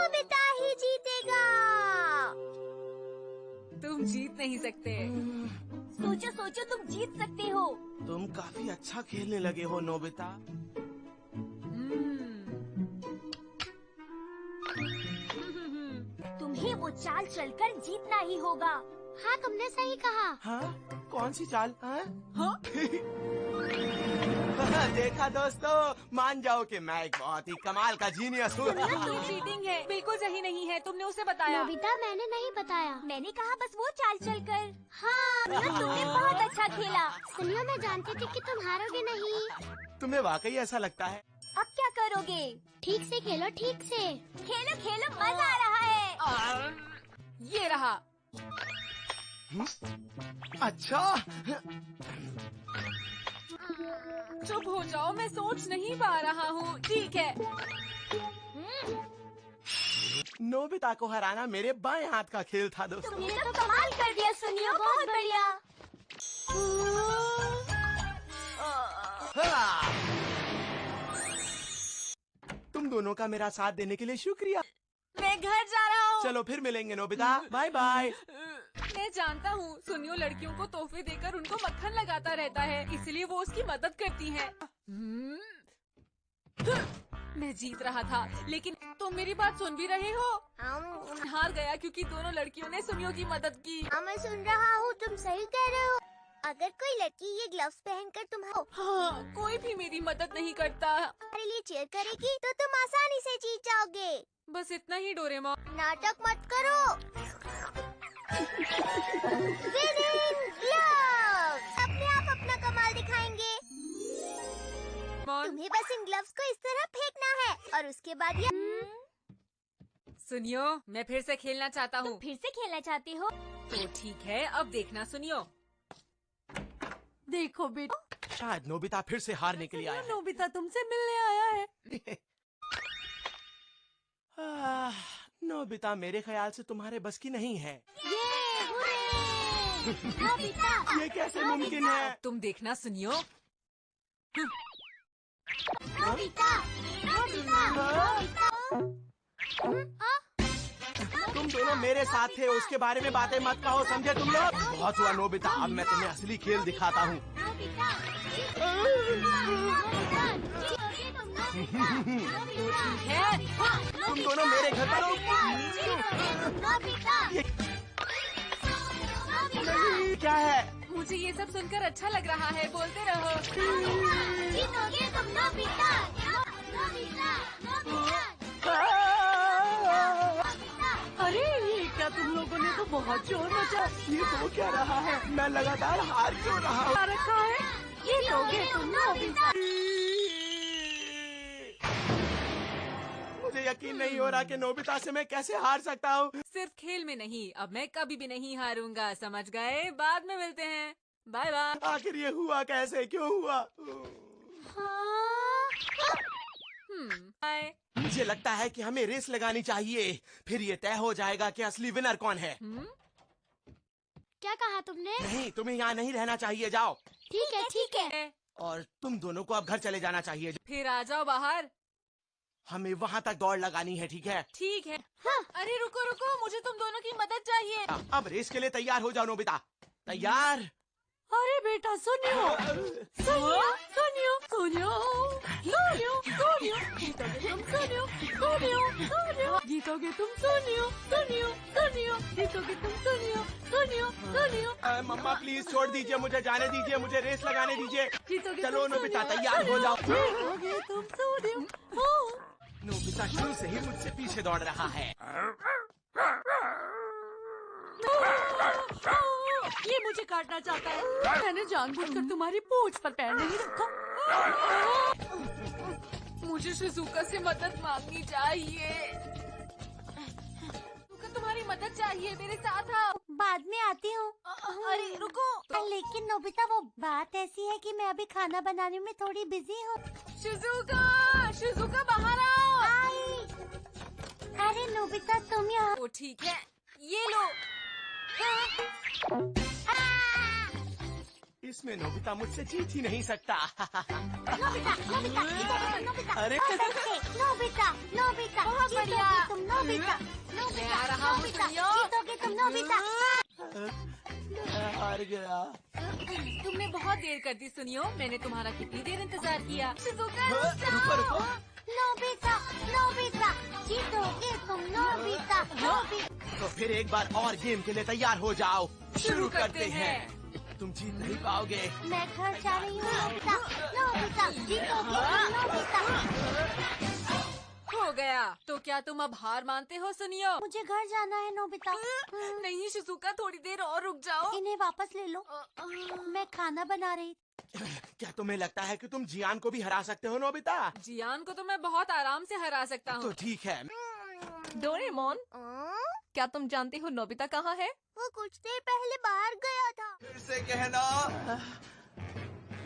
Nobita ही जीतेगा। तुम जीत नहीं सकते। सोचो सोचो, तुम जीत सकते हो। तुम काफी अच्छा खेलने लगे हो नोबिता। तुम्हें वो चाल चलकर जीतना ही होगा। हाँ, तुमने सही कहा। हाँ? कौन सी चाल? हाँ? हाँ? देखा दोस्तों, मान जाओ कि मैं एक बहुत ही कमाल का जीनियस हूँ। ये चीटिंग है, बिल्कुल सही नहीं है। तुमने उसे बताया। नोबिता, मैंने नहीं बताया। मैंने कहा बस वो चाल चलकर। हाँ, तुमने बहुत अच्छा खेला। सुनियो, मैं जानती थी कि तुम हारोगे नहीं। तुम्हें वाकई ऐसा लगता है? अब क्या करोगे? ठीक से खेलो, ठीक से खेलो खेलो, मजा आ रहा है। ये रहा। अच्छा, चुप हो जाओ, मैं सोच नहीं पा रहा हूँ। ठीक है। नोबिता को हराना मेरे बाएं हाथ का खेल था दोस्तों। तुमने तो कमाल कर दिया सुनियो, बहुत बढ़िया। हाँ। तुम दोनों का मेरा साथ देने के लिए शुक्रिया। मैं घर जा रहा हूँ। चलो फिर मिलेंगे नोबिता, बाय बाय। मैं जानता हूँ, सुनियो लड़कियों को तोहफे देकर उनको मक्खन लगाता रहता है, इसलिए वो उसकी मदद करती है। मैं जीत रहा था, लेकिन तुम मेरी बात सुन भी रहे हो? हार गया क्योंकि दोनों लड़कियों ने सुनियो की मदद की। हाँ, मैं सुन रहा हूँ, तुम सही कह रहे हो। अगर कोई लड़की ये ग्लव्स पहनकर हाँ, कोई भी मेरी मदद नहीं करता। तुम्हारे लिए चीयर करेगी तो तुम आसानी से जीत जाओगे। बस इतना ही डोरेमोन। नाटक मत करो। विनिंग ग्लव्स अपने आप अपना कमाल दिखाएंगे। तुम्हें बस इन ग्लव्स को इस तरह फेंकना है और उसके बाद ये। सुनियो, मैं फिर से खेलना चाहता हूँ। फिर से खेलना चाहती हो? तो ठीक है, अब देखना सुनियो। देखो बेटा, शायद नोबिता फिर से हारने के लिए आया है। नोबिता तुमसे मिलने आया है। नोबिता, मेरे ख्याल से तुम्हारे बस की नहीं है। नोबिता, ये कैसे मुमकिन है? तुम देखना सुनियो। नोबिता, नोबिता, तुम दोनों मेरे साथ थे, उसके बारे में बातें मत कहो, समझे तुम लोग? बहुत हुआ नोबिता, अब मैं तुम्हें असली खेल दिखाता हूँ। तुम दोनों मेरे घर पर नहीं, क्या है? मुझे ये सब सुनकर अच्छा लग रहा है, बोलते रहो। जीतोगे तुम नोबिता, नोबिता, नोबिता। अरे ये क्या, तुम लोगों ने तो बहुत शोर मचा। ये हो क्या रहा है? मैं लगातार हार क्यों रहा हूँ? रखा है। जीतोगे तुम नोबिता। मुझे यकीन नहीं हो रहा कि नोबिता से मैं कैसे हार सकता हूँ। सिर्फ खेल में नहीं, अब मैं कभी भी नहीं हारूंगा, समझ गए? बाद में मिलते हैं, बाय बाय। आखिर ये हुआ कैसे, क्यों हुआ? बाय। मुझे लगता है कि हमें रेस लगानी चाहिए, फिर ये तय हो जाएगा कि असली विनर कौन है। क्या कहा तुमने? नहीं, तुम्हें यहाँ नहीं रहना चाहिए, जाओ। ठीक है, ठीक है। और तुम दोनों को अब घर चले जाना चाहिए। फिर आ जाओ बाहर। हमें वहाँ तक दौड़ लगानी है, ठीक है? ठीक है। हाँ। अरे रुको रुको, मुझे तुम दोनों की मदद चाहिए। अब रेस के लिए तैयार हो जाओ नोबिता। तैयार? अरे बेटा सुनियो, सुनियो, सुनियो, सुनियो, सुनियो, सुनियो, जीतोगे तुम सुनियो, सुनियो, सुनियो, जीतोगे तुम सुनियो, सुनियो, सुनियो, जीतोगे तुम सुनियो, सुनियो, सुनियो। मम्मा प्लीज छोड़ दीजिए, मुझे जाने दीजिए, मुझे रेस लगाने दीजिए। जीतोगे चलो तुम नोबिता, सुनियो, तैयार हो जाओ। जीतोगे तुम सुनियो। नोबिता शुरू से ही मुझसे पीछे दौड़ रहा है। ये मुझे काटना चाहता है। मैंने जानबूझकर तुम्हारी पूंछ पर पैर नहीं रखा। मुझे शिजुका से मदद मांगनी चाहिए। तुम्हारी मदद चाहिए, मेरे साथ आओ। बाद में आती हूँ। अरे रुको। लेकिन नोबिता, वो बात ऐसी है कि मैं अभी खाना बनाने में थोड़ी बिजी हूँ। शिजुका, शिजुका बाहर आओ। आई। अरे नोबिता, तुम यहाँ। ओ ठीक है, ये लो। इसमें नोबिता मुझसे जीत ही नहीं सकता। नोबिता, नोबिता, नोबिता, अरे नोबिता, नोबिता, बहुत बढ़िया। तुम नोबिता, मैं आ रहा हूँ, नोबिता, सुनियो। जीतोगे तुम नोबिता। मैं हार गया। तुमने बहुत देर कर दी सुनियो, मैंने तुम्हारा कितनी देर इंतजार किया। शिजुका रुको रुको। नोबिता, नोबिता, जीतोगे तुम नोबिता, नोबिता। तो फिर एक बार और गेम के लिए तैयार हो जाओ। शुरू करते हैं। तुम जीत नहीं पाओगे। मैं घर जा रही हूँ नोबिता, नोबिता, जीतोगे तुम नोबिता। हो गया। तो क्या तुम अब हार मानते हो सुनियो? मुझे घर जाना है नोबिता। नहीं शिजुका, थोड़ी देर और रुक जाओ। इन्हें वापस ले लो, मैं खाना बना रही। क्या तुम्हें लगता है कि तुम जियान को भी हरा सकते हो नोबिता? जियान को तो मैं बहुत आराम से हरा सकता तो हूँ। ठीक है। डोरेमोन, क्या तुम जानते हो नोबिता कहाँ है? वो कुछ देर पहले बाहर गया था। फिर से कहना।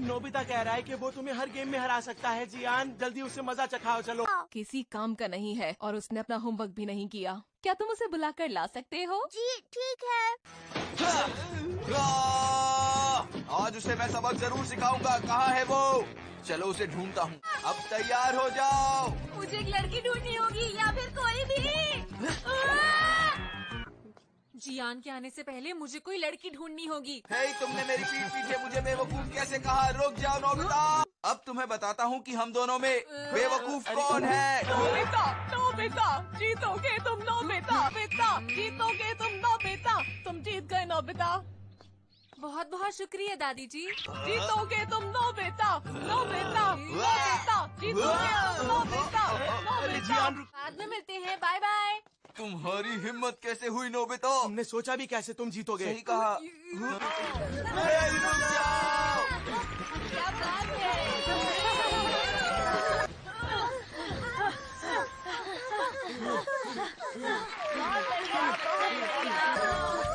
नोबिता कह रहा है कि वो तुम्हें हर गेम में हरा सकता है। जियान, जल्दी उससे मजा चखाओ, चलो। किसी काम का नहीं है और उसने अपना होमवर्क भी नहीं किया। क्या तुम उसे बुलाकर ला सकते हो? जी ठीक है। आज उसे मैं सबक जरूर सिखाऊंगा। कहाँ है वो? चलो उसे ढूंढता हूँ। अब तैयार हो जाओ। मुझे एक लड़की ढूंढनी होगी या फिर कोई भी। जियान के आने से पहले मुझे कोई लड़की ढूंढनी होगी। हे, तुमने मेरी पीठ पीछे मुझे बेवकूफ कैसे कहा? रुक जाओ नोबिता। अब तुम्हें बताता हूँ कि हम दोनों में बेवकूफ कौन है। नोबिता, नोबिता, जीतोगे तुम नोबिता, नोबिता, जीतोगे तुम नोबिता, तुम जीत गए नोबिता। बहुत बहुत शुक्रिया दादी जी। जीतोगे तुम नोबिता, नोबिता, नोबिता, जीतोगे तुम नोबिता, अरे नोबिता। जियान, रुक। बाद में मिलते हैं, बाय बाय। तुम्हारी हिम्मत कैसे हुई नोबिता? हमने सोचा भी कैसे तुम जीतोगे। सही कहा। हे, रुक जाओ। क्या बात है?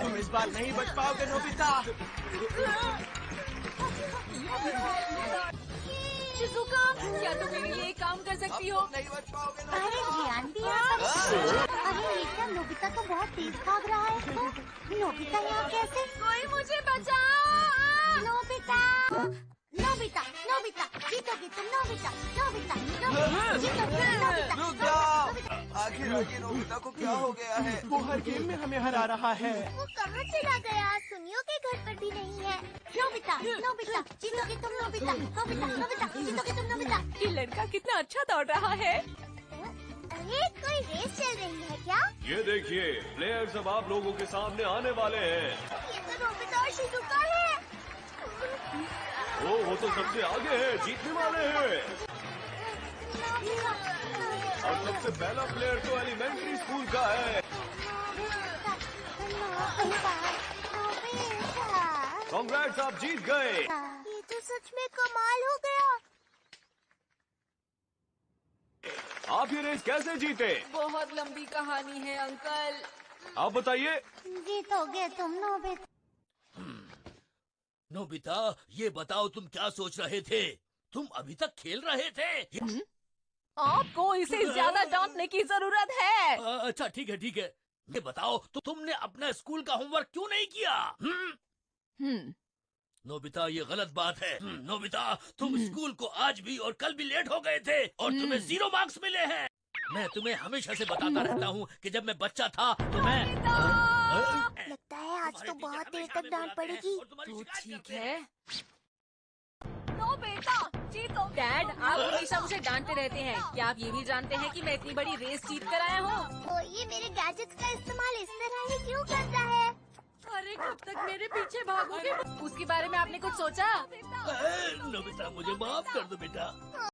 तुम इस बार नहीं बच पाओगे नोबिता। शिजुका, क्या तुम मेरे लिए एक काम कर सकती हो? नहीं बच पाओगे अरे जियान भी अरे ये क्या, नोबिता तो बहुत तेज भाग रहा है। नोबिता यहाँ कैसे? कोई मुझे बचाओ। नोबिता, नोबिता, नोबिता, जीतोगे तुम नोबिता, नोबिता, नोबिता, जीतोगे तुम नोबिता, रुक जाओ। आखिर ये नोबिता को क्या हो गया है? वो हर गेम में हमें हरा रहा है। वो कहाँ चला गया? सुनियो के घर पर भी नहीं है। नोबिता, नोबिता, जीतोगे तुम नोबिता, नोबिता, नोबिता, जीतोगे तुम नोबिता। ये लड़का कितना अच्छा दौड़ रहा है। अरे कोई रेस चल रही है क्या? ये देखिए, प्लेयर्स अब आप लोगों के सामने आने वाले हैं। ये तो नोबिता और शिजुका है। वो तो सबसे आगे है, जीतने वाले हैं। नोबिता, और सबसे पहला प्लेयर तो एलिमेंट्री स्कूल का है। कांग्रेट्स, आप जीत गए। ये तो सच में कमाल हो गया। आप ये रेस कैसे जीते? बहुत लंबी कहानी है अंकल। आप बताइए। जीतोगे तुम नोबिता। नोबिता, ये बताओ तुम क्या सोच रहे थे? तुम अभी तक खेल रहे थे? आपको इसे ज्यादा डांटने की जरूरत है। अच्छा ठीक है ठीक है। ये बताओ तो तुमने अपना स्कूल का होमवर्क क्यों नहीं किया? नोबिता, ये गलत बात है। नोबिता, तुम स्कूल को आज भी और कल भी लेट हो गए थे और तुम्हें 0 मार्क्स मिले हैं। मैं तुम्हें हमेशा से बताता रहता हूँ कि जब मैं बच्चा था तो मैं लगता है आज तो बहुत देर तक डांट पड़ेगी। तो ठीक है। नोबिता, जीतो। डैड, आप हमेशा मुझे डांटते रहते हैं। क्या आप ये भी जानते हैं कि मैं इतनी बड़ी रेस जीत कर आया हूँ? तो ये मेरे गैजेट्स का इस्तेमाल इस तरह ही क्यों करता है? अरे कब तक मेरे पीछे भागोगे? उसके बारे में आपने कुछ सोचा? नोबिता, मुझे माफ कर दो बेटा।